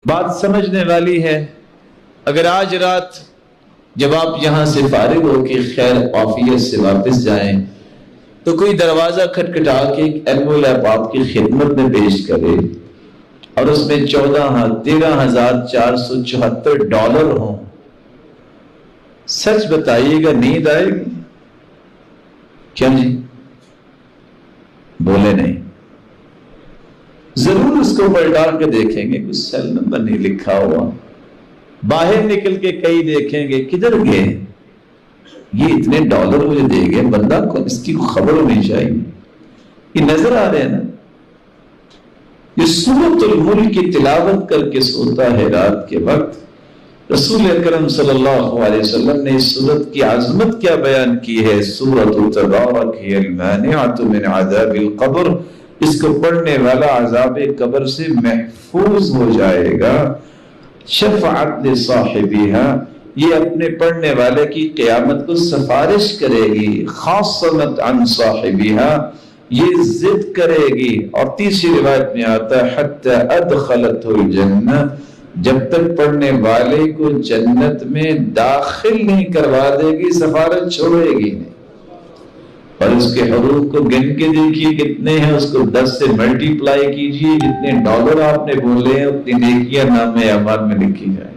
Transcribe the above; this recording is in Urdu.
بات سمجھنے والی ہے۔ اگر آج رات جب آپ یہاں سے فارغ ہو کے خیر عافیت سے واپس جائیں تو کوئی دروازہ کھٹکھٹا کے ایک انویلپ آپ کی خدمت میں پیش کرے اور اس میں 13,474 ڈالر ہوں، سچ بتائیے گا نیند آئے گی؟ کیا جی؟ بولے نہیں۔ ضرور اس کو پلٹا کے دیکھیں گے، کچھ سیل نمبر نہیں لکھا ہوا، باہر نکل کے کئی دیکھیں گے کدھر گئے، یہ اتنے ڈالر مجھے دے گئے، بندہ کو اس کی خبر ہونی چاہیے۔ یہ نظر آ رہے ہیں نا، یہ سورۃ الملک کی تلاوت کر کے سوتا ہے رات کے وقت۔ رسول اکرم صلی اللہ علیہ وسلم نے اس سورت کی عظمت کیا بیان کی ہے، سورۃ تبارک ہی المانعۃ من عذاب القبر، اس کو پڑھنے والا عذاب قبر سے محفوظ ہو جائے گا۔ شفاعت لصاحبہا، یہ اپنے پڑھنے والے کی قیامت کو سفارش کرے گی۔ خاصمت عن صاحبہا، یہ ضد کرے گی۔ اور تیسری روایت میں آتا ہے حتی ادخلتہ الجنہ، جب تک پڑھنے والے کو جنت میں داخل نہیں کروا دے گی، سفارت چھوڑے گی نہیں۔ اور اس کے حروف کو گن کے دیکھیے کتنے ہیں، اس کو 10 سے ملٹی پلائی کیجئے، جتنے ڈالر آپ نے بولے ہیں اتنی نیکیاں نامہ اعمال میں لکھی جائیں۔